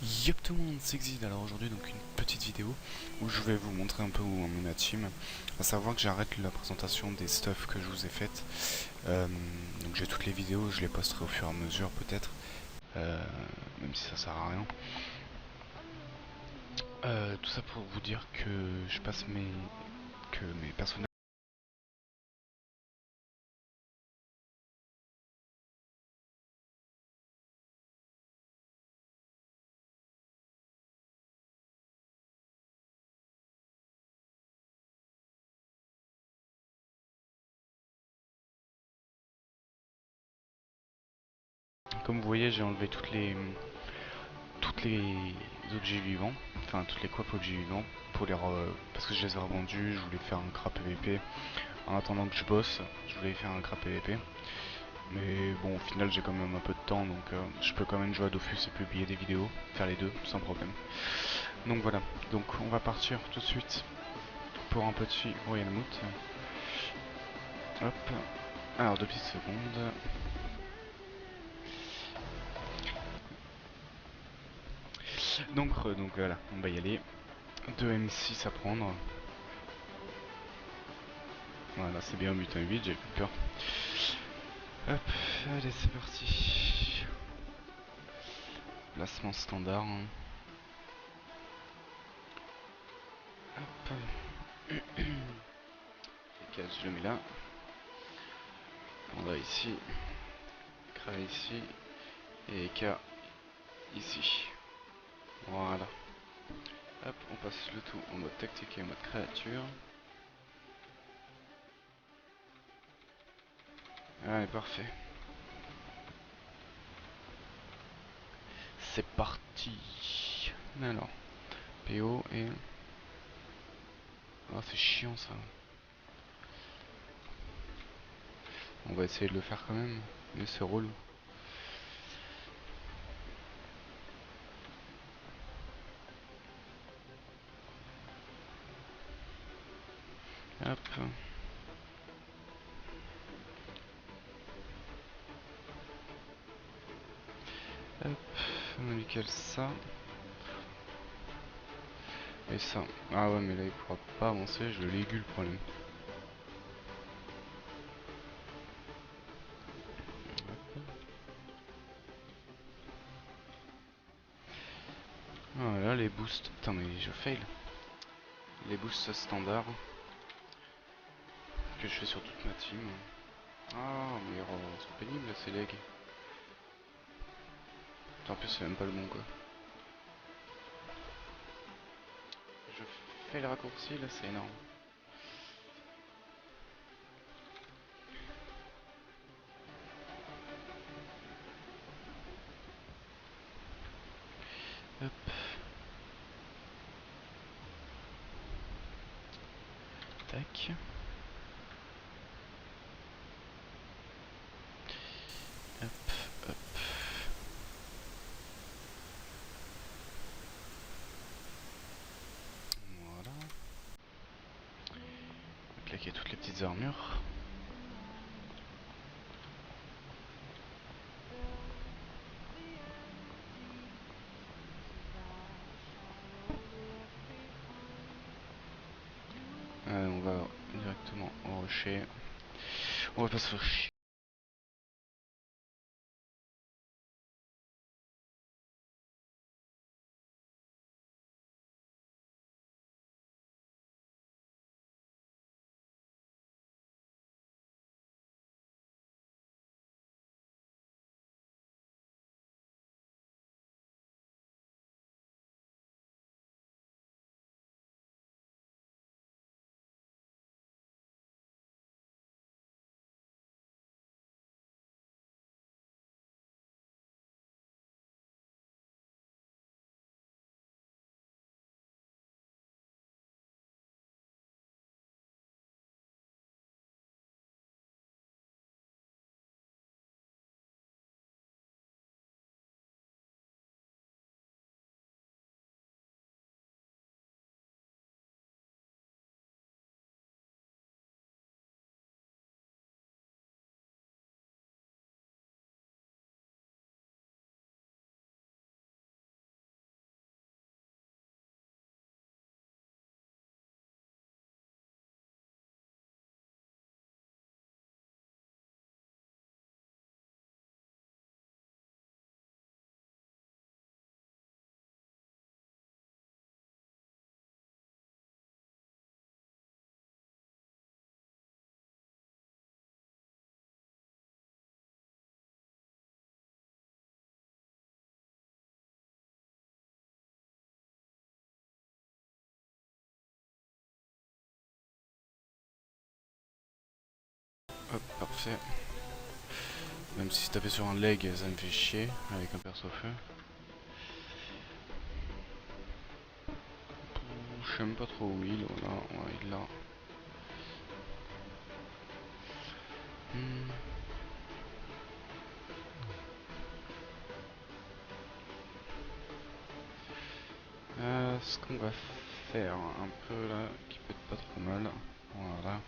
Yop tout le monde, c'est Xid. Alors aujourd'hui donc une petite vidéo où je vais vous montrer un peu où en est ma team. À savoir que j'arrête la présentation des stuff que je vous ai faites. Donc j'ai toutes les vidéos, je les posterai au fur et à mesure peut-être. Même si ça sert à rien. Tout ça pour vous dire que je passe que mes personnages. Comme vous voyez, j'ai enlevé toutes les objets vivants, enfin toutes les coiffes objets vivants pour parce que je les ai revendus. Je voulais faire un crap PVP. En attendant que je bosse, je voulais faire un crap PVP. Mais bon, au final, j'ai quand même un peu de temps, donc je peux quand même jouer à Dofus et publier des vidéos, faire les deux, sans problème. Donc voilà, donc on va partir tout de suite pour un petit Royal Moot. Hop, alors 2 petites secondes. Donc voilà, on va y aller. 2 M6 à prendre. Voilà, c'est bien, mutin 8, j'ai plus peur. Hop, allez, c'est parti. Placement standard. Hop. Les cases, je le mets là. On va ici. Kra ici. Et K ici. Voilà. Hop, on passe le tout en mode tactique et en mode créature. Allez, parfait. C'est parti. Alors, PO et... Oh, c'est chiant ça. On va essayer de le faire quand même, mais c'est relou. Hop. Hop. On a nickel ça. Et ça. Ah ouais, mais là il pourra pas avancer, je le légule le problème. Voilà les boosts. Attends, mais je fail. Les boosts standards que je fais sur toute ma team. Ah, mais c'est pénible là, ces legs. En plus, c'est même pas le bon quoi. Je fais le raccourci là, c'est énorme. Hop. Tac. Hop, hop. Voilà. On va claquer toutes les petites armures. On va directement au rocher. On va pas se faire chier. fait. Même si taper sur un leg, ça me fait chier avec un perso feu. Je sais même pas trop où il est, voilà, ouais, il est là. Ce qu'on va faire un peu là, qui peut être pas trop mal. Voilà.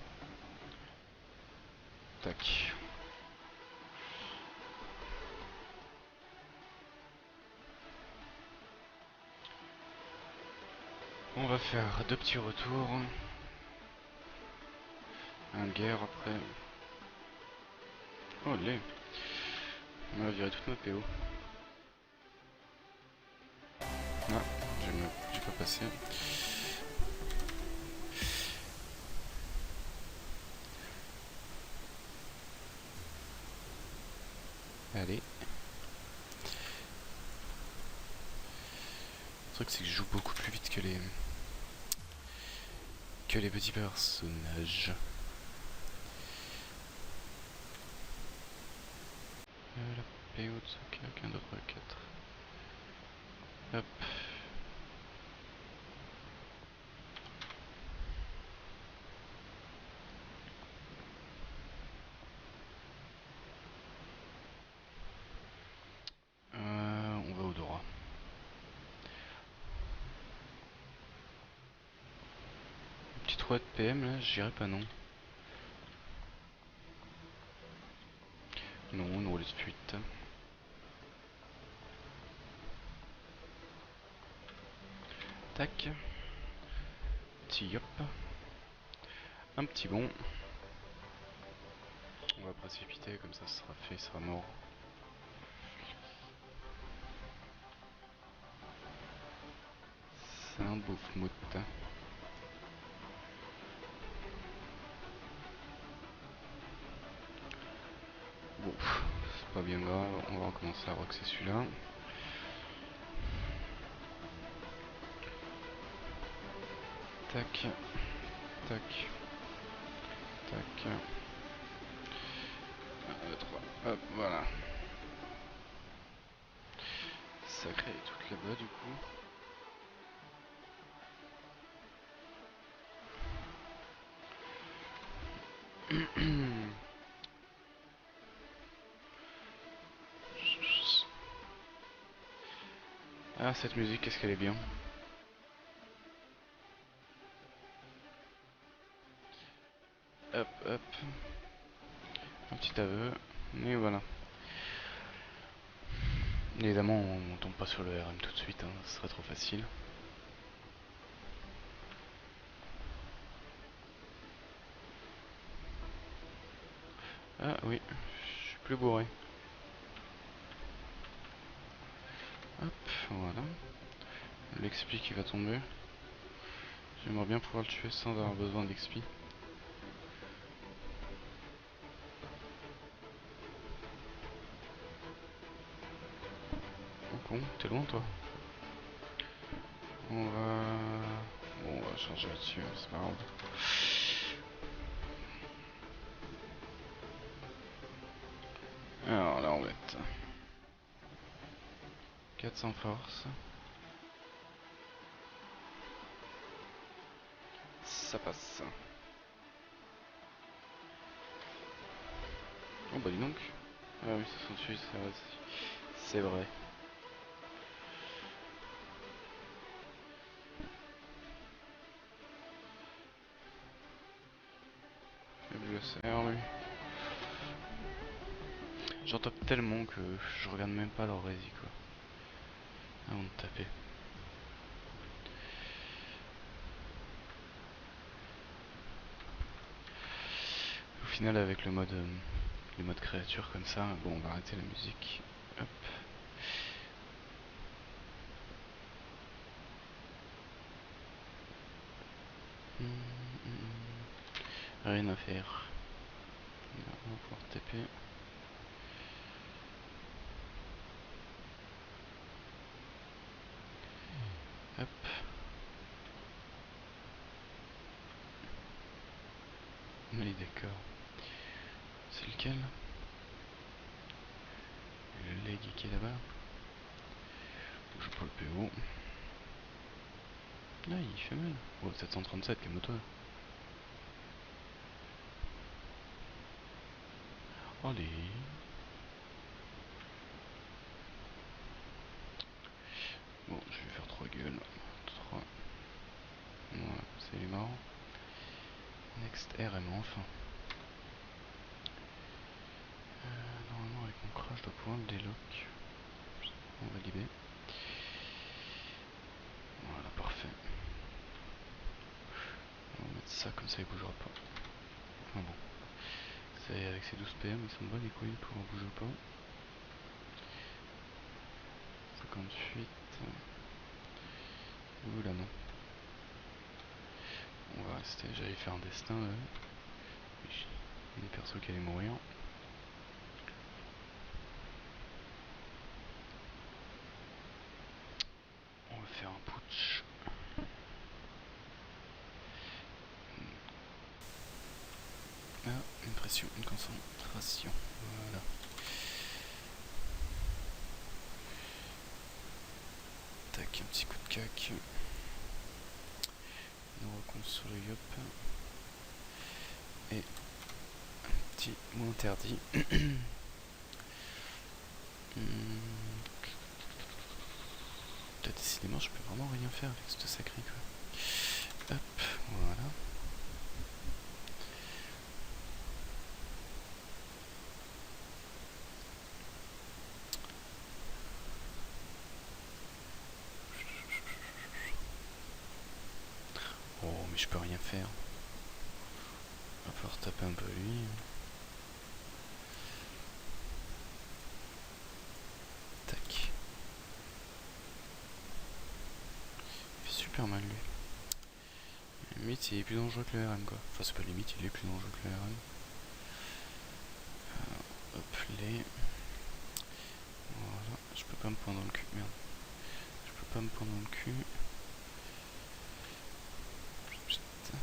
Tac. On va faire deux petits retours. Un guerre après. Oh les. On va virer toute notre PO. Ah, j'ai pas passé. Allez. Le truc c'est que je joue beaucoup plus vite que les petits personnages. La PO de ce quelqu'un d'autre 4. Hop. On va au droit. Petit 3 de PM là, je dirais pas non. Non, une roulée de fuite. Tac. Petit hop. Un petit bond. On va précipiter, comme ça ce sera fait, ce sera mort. C'est un bouffe-moute. Bon, c'est pas bien grave, on va recommencer à roxer celui-là. Tac. Tac. Tac. 1, 2, 3. Hop, voilà. Sacré et toute là-bas du coup. Ah, cette musique, qu'est-ce qu'elle est bien. Hop, hop. Un petit aveu. Et voilà. Évidemment, on tombe pas sur le RM tout de suite, hein, ce serait trop facile. Ah oui, je suis plus bourré. Hop, voilà. L'XP qui va tomber. J'aimerais bien pouvoir le tuer sans avoir besoin d'XP. Oh con, t'es loin toi. On va... Bon, on va changer là-dessus, c'est pas grave. Alors là, on va être 400 force. Ça passe. Oh bah dis donc. Ah oui, 68, c'est vrai. C'est vrai. Faible CR, lui. J'en tape tellement que je regarde même pas leur rési quoi. Avant de taper. Au final, avec le mode créature comme ça, bon, on va arrêter la musique. Hop. Rien à faire. Là, on va pouvoir taper. Hop. Oui, d'accord. c'est lequel? Le leg qui est là-bas. Je pas le PO. Ah, il fait mal. Oh, 737, calme-toi. Allez. Bon, je vais faire 3 gueules. 3. Voilà, c'est mort. Next RM enfin. Normalement avec mon crash je dois pouvoir le délock. On va valider. Voilà, parfait. On va mettre ça comme ça il bougera pas. Enfin bon. C'est avec ces 12 PM ils sont bas les couilles pour en bouger pas. 58. Ouh là non. On va rester, j'allais faire un destin là. Il y a des persos qui allaient mourir. On va faire un putsch. Ah, une pression, une concentration. Voilà. Tac, un petit coup de cac. Nous recompte sur le yop. Et un petit mot interdit. Décidément je peux vraiment rien faire avec ce sacré quoi. Hop, voilà. Oh mais je peux rien faire. On va pouvoir taper un peu lui. Tac. Il fait super mal lui. Limite il est plus dangereux que le RM quoi. Enfin c'est pas limite, il est plus dangereux que le RM. Hop les. Voilà. Je peux pas me prendre dans le cul. Merde. Je peux pas me prendre dans le cul. Putain.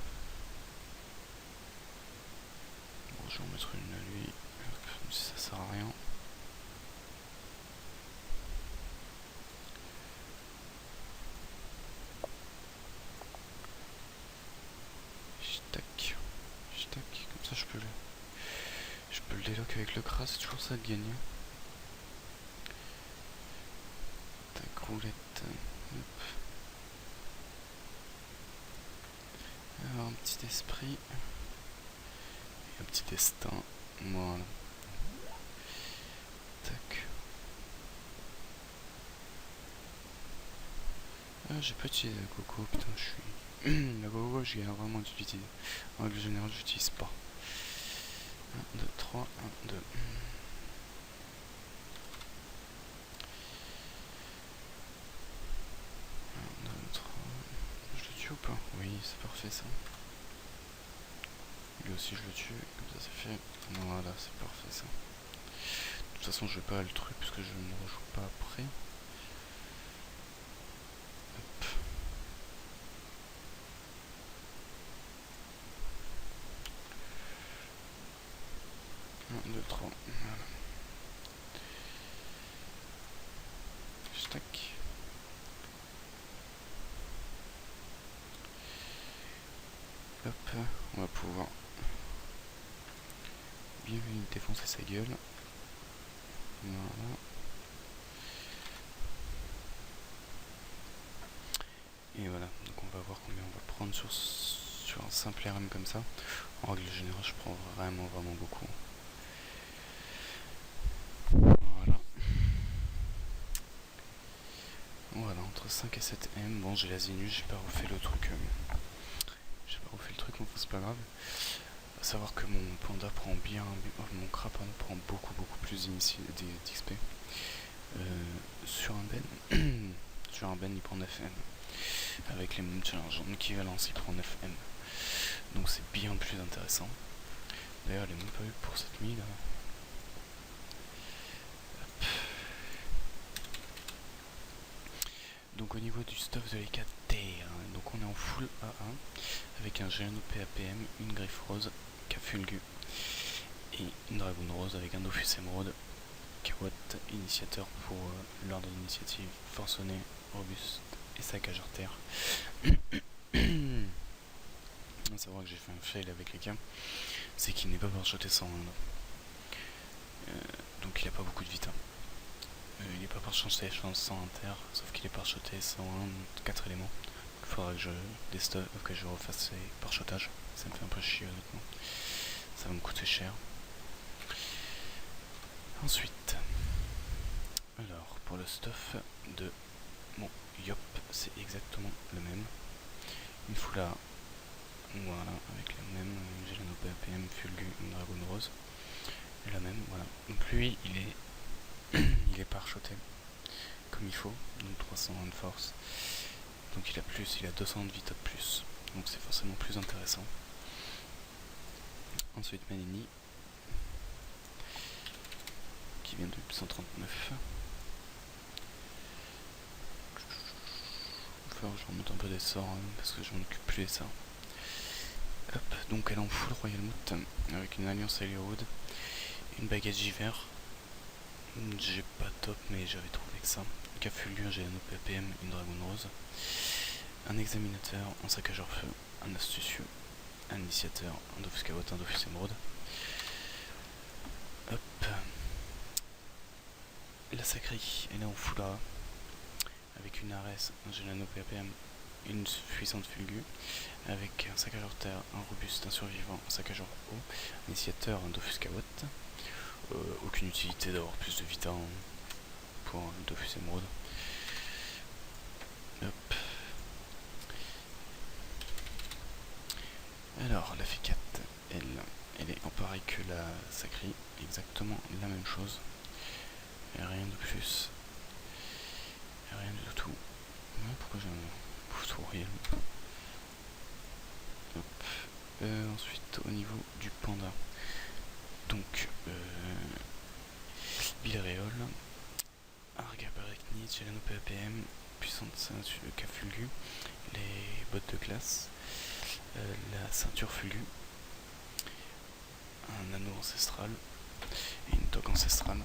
Bon je vais en mettre une à lui. Même si ça sert à rien. Comme ça je peux le délock avec le crash, c'est toujours ça de gagner. Tac, roulette. Hop. Alors un petit esprit. Et un petit destin. Voilà. Tac. Ah j'ai pas utilisé la coco, putain je suis... la coco je gagne vraiment d'utiliser. En règle générale j'utilise pas. 1, 2, 3, 1, 2. 1, 2, 3. Je le tue ou pas? Oui, c'est parfait ça. Lui aussi je le tue, comme ça c'est fait. Voilà, c'est parfait ça. De toute façon je vais pas le truc parce que je ne rejoue pas après. Hop. 1, 2, 3. Voilà. Tac. Hop, on va pouvoir bien lui défoncer sa gueule. Voilà. Et voilà, donc on va voir combien on va prendre sur un simple RM comme ça. En règle générale, je prends vraiment beaucoup. Voilà, entre 5 et 7 M. Bon, j'ai la Zinu, j'ai pas refait le truc. Mais c'est pas grave. À savoir que mon panda prend bien. Mon cra prend beaucoup plus d'XP. Sur un ben. Sur un ben, il prend 9 M. Avec les mêmes challenges en équivalence, il prend 9 M. Donc c'est bien plus intéressant. D'ailleurs, elle est même pas eu pour 7000. Donc au niveau du stuff de l'EKT, donc on est en full A1 avec un Géano PAPM, une griffe rose, Cafulgu et et une dragoune rose avec un Dofus émeraude. Kawot, initiateur pour l'ordre d'initiative forcené, robuste et saccageur terre. À savoir que j'ai fait un fail avec les cas, c'est qu'il n'est pas parchoté sans Inde. Donc il n'a pas beaucoup de vita. Il n'est pas parchoté sans inter, sauf qu'il est parchoté sans 4 éléments. Il faudra que je refasse les parchotages. Ça me fait un peu chier honnêtement. Ça va me coûter cher. Ensuite, alors pour le stuff de mon Yop, c'est exactement le même. Une foula, voilà, avec la même Gélano PAPM, Fulgu, une dragoune rose. Et la même, voilà. Donc lui, il est parchoté comme il faut, donc 320 de force. Donc il a 200 de vita de plus. Donc c'est forcément plus intéressant. Ensuite Manini, qui vient de 139. Il va falloir que je remonte un peu des sorts parce que je m'en occupe plus des sorts. Hop, donc elle est en full Royal Moot avec une alliance Aléroud, une baguette Giver. J'ai pas top mais j'avais trouvé que ça. Un Cafulgu, un Gélano PPM, une dragoune rose. Un examinateur, un saccageur feu, un astucieux, un initiateur, un Dofus Kawot, un Dofus émeraude. Hop. La sacrée, elle est en full A, avec une Ares, un Gélano PPM, une puissante Fulgu, avec un saccageur terre, un robuste, un survivant, un saccageur eau, un initiateur, un Dofus Kawot. Aucune utilité d'avoir plus de vita pour un Dofus émeraude. Hop. Alors la F4, elle est en pareil que la sacrée, exactement la même chose. Et rien de plus. Et rien du tout. Pourquoi j'ai un tutoriel? Hop. Ensuite au niveau du panda. Donc Bilréol, Argabarachnid, Gélano PAPM, puissante ceinture Cafulgu, les bottes de glace, la ceinture Fulgu, un anneau ancestral et une toque ancestrale.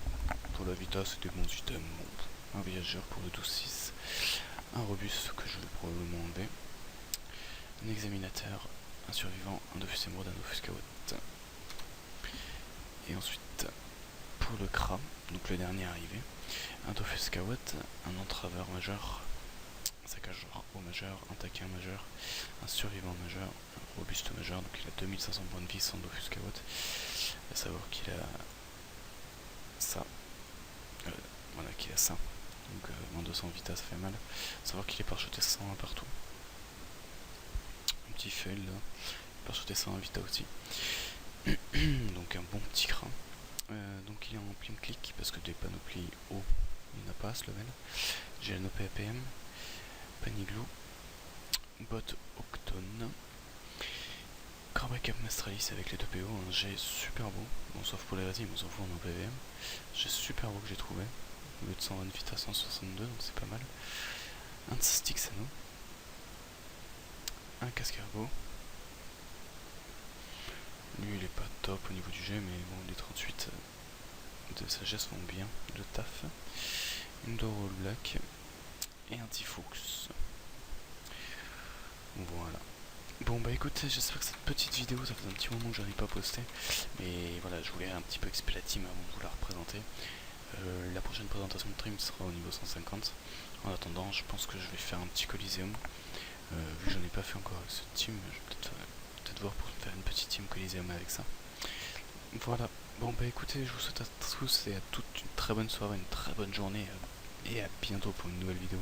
Pour la vita c'est des bons items. Un voyageur pour le 12-6, un robuste que je vais probablement enlever, un examinateur, un survivant, un Dofus émeraude, un Dofus Kawot. Et ensuite pour le Kra, donc le dernier arrivé, un Dofus Kawot, un entraveur majeur, un saccageur haut majeur, un taquin majeur, un survivant majeur, un robuste majeur, donc il a 2500 points de vie sans Dofus Kawot. À savoir qu'il a ça, voilà, qu'il a ça, donc moins 200 vita, ça fait mal. À savoir qu'il est parchoté 101 partout. Un petit fail là, parchoté 101 vita aussi. Donc un bon petit crin. Donc il est en prime click parce que des panoplies haut il n'y en a pas à ce level. J'ai un OPAPM, Paniglou, Bot Octone, Carbacap Mastralis avec les 2 PO, un jet super beau, bon sauf pour les résimes, on s'en fout en PVM. Jet super beau que j'ai trouvé, au lieu de 120 vita 162, donc c'est pas mal. Un Stixano, un Cascargo. Lui il est pas top au niveau du jet, mais bon les 38 de sagesse vont bien, le taf. Une Doro Black et un Tifoux. Voilà. Bon bah écoutez, j'espère que cette petite vidéo, ça fait un petit moment que j'en ai pas posté, mais voilà, je voulais un petit peu expliquer la team avant de vous la représenter. La prochaine présentation de Trim sera au niveau 150. En attendant, je pense que je vais faire un petit Coliseum. Vu que j'en ai pas fait encore avec cette team, je vais peut-être voir pour faire une petite team Coliseum avec ça. Voilà. Bon bah écoutez, je vous souhaite à tous et à toutes une très bonne soirée, une très bonne journée, et à bientôt pour une nouvelle vidéo.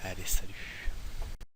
Allez, salut!